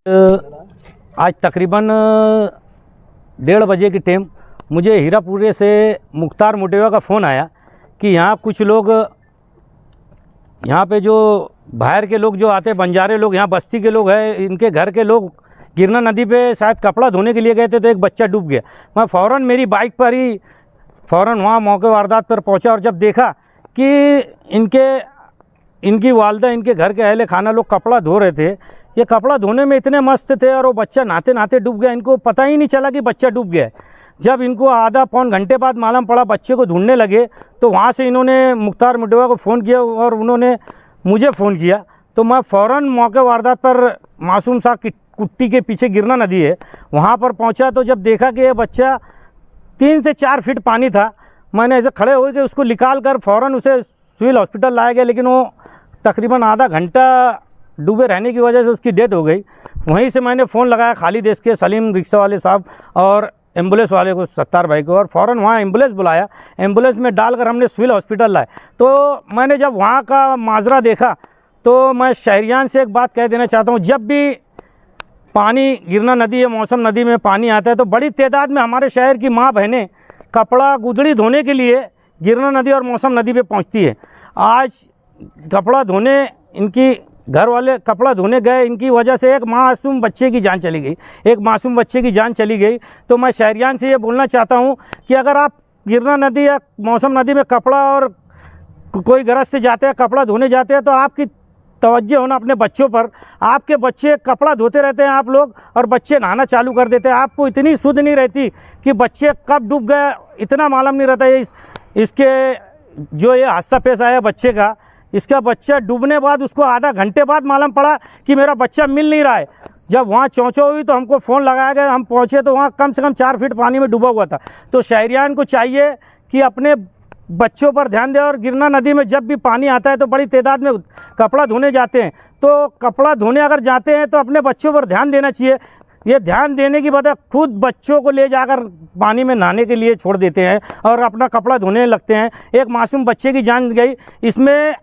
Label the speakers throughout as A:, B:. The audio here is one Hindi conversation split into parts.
A: आज तकरीबन 1:30 बजे की टाइम मुझे हीरापुरे से मुख्तार मुटेवा का फ़ोन आया कि यहाँ कुछ लोग, यहाँ पे जो बाहर के लोग जो आते, बंजारे लोग, यहाँ बस्ती के लोग हैं, इनके घर के लोग गिरना नदी पे शायद कपड़ा धोने के लिए गए थे तो एक बच्चा डूब गया। मैं फ़ौरन मेरी बाइक पर ही फ़ौरन वहाँ मौके वारदात पर पहुँचा और जब देखा कि इनकी वालदा, इनके घर के अहले खाना लोग कपड़ा धो रहे थे। ये कपड़ा धोने में इतने मस्त थे और वो बच्चा नहाते नहाते डूब गया। इनको पता ही नहीं चला कि बच्चा डूब गया। जब इनको आधा पौन घंटे बाद मालूम पड़ा, बच्चे को ढूंढने लगे, तो वहाँ से इन्होंने मुख्तार मुटेवा को फ़ोन किया और उन्होंने मुझे फ़ोन किया। तो मैं फ़ौरन मौके वारदात पर मासूम सा कुट्टी के पीछे गिरना नदी है, वहाँ पर पहुँचा। तो जब देखा कि ये बच्चा 3 से 4 फीट पानी था, मैंने ऐसे खड़े हो के उसको निकाल कर फ़ौरन उसे सिविल हॉस्पिटल लाया गया, लेकिन वो तकरीबन आधा घंटा डूबे रहने की वजह से उसकी डेथ हो गई। वहीं से मैंने फ़ोन लगाया खाली देश के सलीम रिक्शा वाले साहब और एम्बुलेंस वाले को, सत्तार भाई को, और फ़ौरन वहाँ एम्बुलेंस बुलाया। एम्बुलेंस में डालकर हमने सिविल हॉस्पिटल लाए। तो मैंने जब वहाँ का माजरा देखा तो मैं शहरियान से एक बात कह देना चाहता हूँ, जब भी पानी गिरना नदी है, मौसम नदी में पानी आता है तो बड़ी तादाद में हमारे शहर की माँ बहनें कपड़ा गुदड़ी धोने के लिए गिरना नदी और मौसम नदी पे पहुँचती है। आज कपड़ा धोने, इनकी घर वाले कपड़ा धोने गए, इनकी वजह से एक मासूम बच्चे की जान चली गई, एक मासूम बच्चे की जान चली गई। तो मैं शहरियान से ये बोलना चाहता हूँ कि अगर आप गिरना नदी या मौसम नदी में कपड़ा और कोई गरज से जाते हैं, कपड़ा धोने जाते हैं, तो आपकी तवज्जो होना अपने बच्चों पर। आपके बच्चे कपड़ा धोते रहते हैं आप लोग और बच्चे नहाना चालू कर देते हैं। आपको इतनी सुध नहीं रहती कि बच्चे कब डूब गए, इतना मालूम नहीं रहता। ये इसके जो ये हादसा पेश आया बच्चे का, इसका बच्चा डूबने बाद उसको आधा घंटे बाद मालूम पड़ा कि मेरा बच्चा मिल नहीं रहा है। जब वहाँ चौंचौ हुई तो हमको फ़ोन लगाया गया, हम पहुँचे तो वहाँ कम से कम 4 फीट पानी में डूबा हुआ था। तो शहरियान को चाहिए कि अपने बच्चों पर ध्यान दें और गिरना नदी में जब भी पानी आता है तो बड़ी तादाद में कपड़ा धोने जाते हैं। तो कपड़ा धोने अगर जाते हैं तो अपने बच्चों पर ध्यान देना चाहिए। ये ध्यान देने की बजाय खुद बच्चों को ले जाकर पानी में नहाने के लिए छोड़ देते हैं और अपना कपड़ा धोने लगते हैं। एक मासूम बच्चे की जान गई, इसमें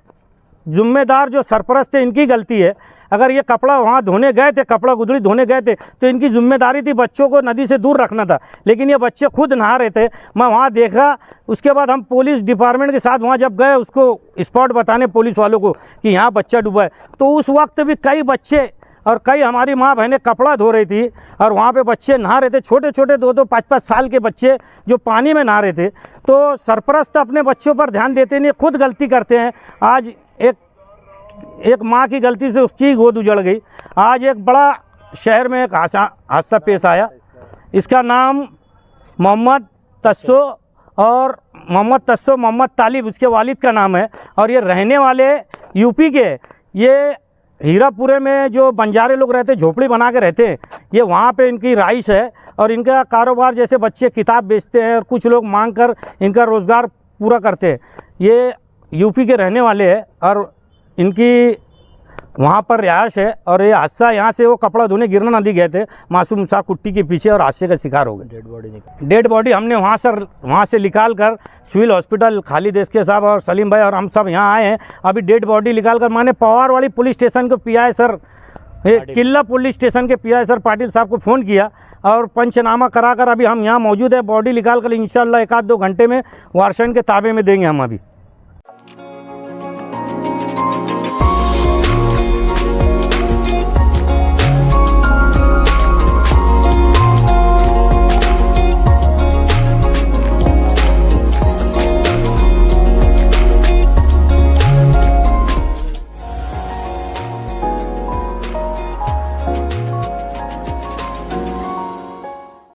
A: जिम्मेदार जो सरपरस्त थे इनकी गलती है। अगर ये कपड़ा वहाँ धोने गए थे, कपड़ा गुदड़ी धोने गए थे, तो इनकी जिम्मेदारी थी बच्चों को नदी से दूर रखना था, लेकिन ये बच्चे खुद नहा रहे थे। मैं वहाँ देखा, उसके बाद हम पुलिस डिपार्टमेंट के साथ वहाँ जब गए उसको स्पॉट बताने पुलिस वालों को कि यहाँ बच्चा डूबा है, तो उस वक्त भी कई बच्चे और कई हमारी माँ बहनें कपड़ा धो रही थी और वहाँ पे बच्चे नहा रहे थे, छोटे छोटे 2-2, 5-5 साल के बच्चे जो पानी में नहा रहे थे। तो सरपरस्त अपने बच्चों पर ध्यान देते नहीं, खुद गलती करते हैं। आज एक माँ की गलती से उसकी गोद उजड़ गई। आज एक बड़ा शहर में एक हादसा पेश आया, इसका नाम मोहम्मद तस्सो और मोहम्मद तालिब उसके वालिद का नाम है और ये रहने वाले यूपी के। ये हीरापुरे में जो बंजारे लोग रहते, झोपड़ी बना के रहते हैं, ये वहाँ पे इनकी राइश है और इनका कारोबार जैसे बच्चे किताब बेचते हैं और कुछ लोग मांग कर इनका रोज़गार पूरा करते हैं। ये यूपी के रहने वाले हैं और इनकी वहाँ पर रिहाइश है और ये हादसा, यहाँ से वो कपड़ा धोने गिरना नदी गए थे मासूम सा कुट्टी के पीछे और हादसे का शिकार हो गए। डेड बॉडी हमने वहाँ से निकाल कर सिविल हॉस्पिटल खाली देश के साहब और सलीम भाई और हम सब यहाँ आए हैं। अभी डेड बॉडी निकाल कर मैंने पवार वाली पुलिस स्टेशन को पीआई सर, किला पुलिस स्टेशन के पीआई सर पाटिल साहब को फ़ोन किया और पंचनामा कराकर अभी हम यहाँ मौजूद है। बॉडी निकाल कर इंशाल्लाह 1-2 घंटे में वारसन के ताबे में देंगे हम अभी।